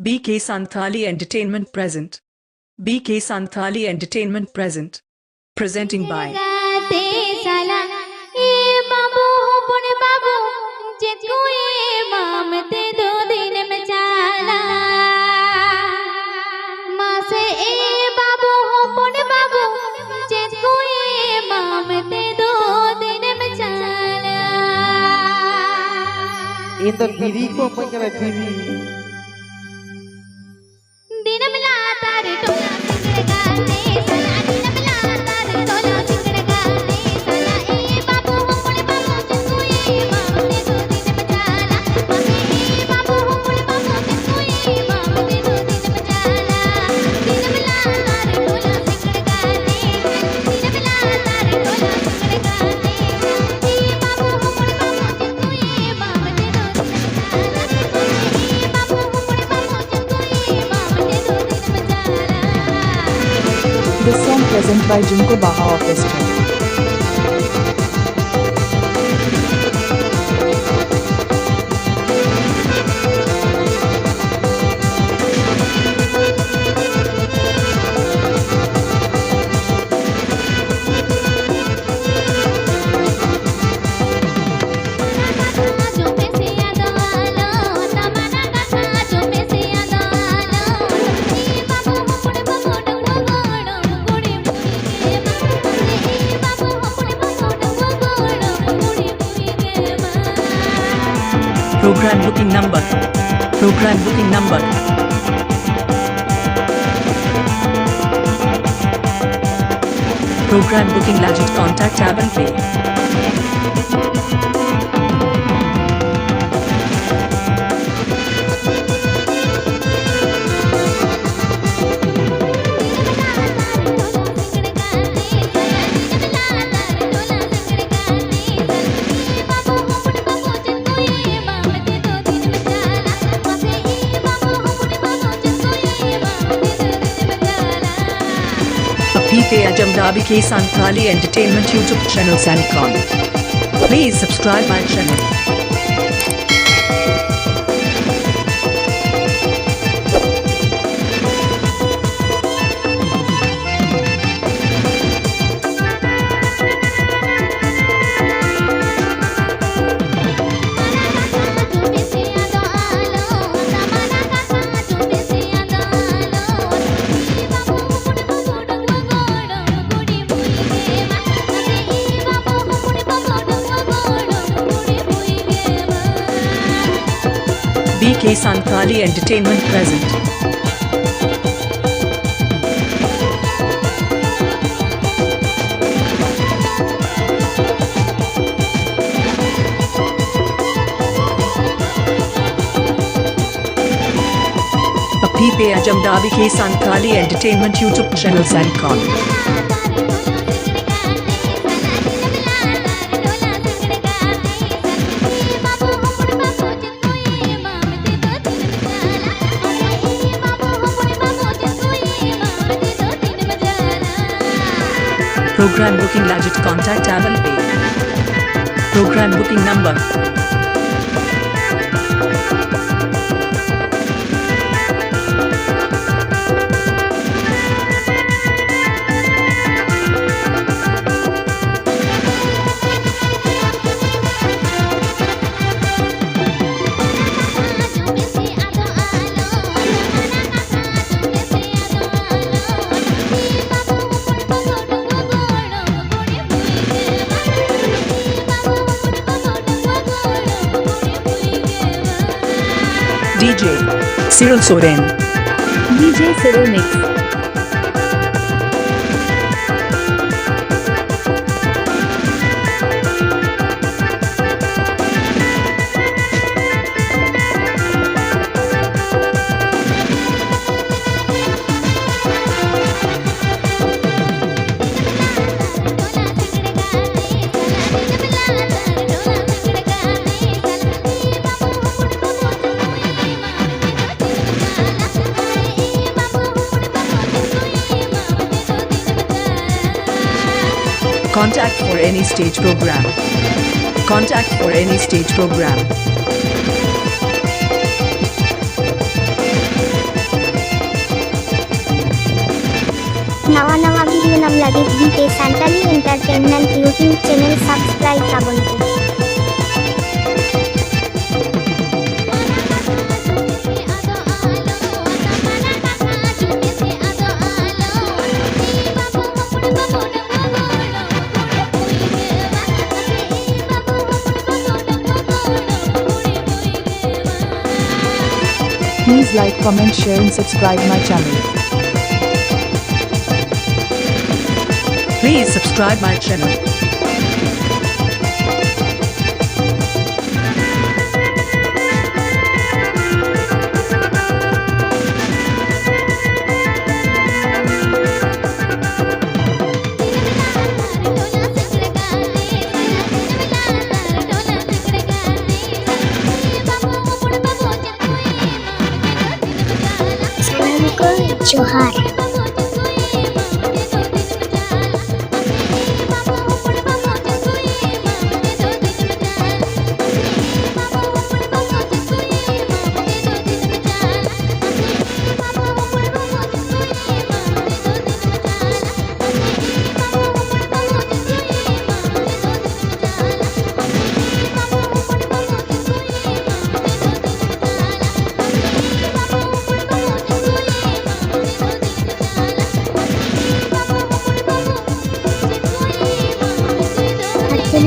BK Santali Entertainment present. BK Santali Entertainment present. Presenting by Ito diriku mengenai diri. This song present by Jhumko Baha Orchestra. Program booking number. Program booking number. Program booking legit contact tab and pay. BK Santali Entertainment YouTube channel Sanicon. Please subscribe my channel. BK Santali Entertainment present. Api Ajamda BK Santali Entertainment YouTube channel Sanicon. Program booking legit contact tab and pay. Program booking number. DJ Siril SOREN. DJ Siril Mix. Contact for any stage program. Contact for any stage program. नवा नवा video नम लगे BK Santali entertainment YouTube channel subscribe काबंतु। Please like, comment, share and subscribe my channel. Please subscribe my channel. जोहार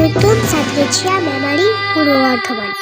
নতুন ছাত্রছায়া মেমারি পূর্ব বর্ধমান।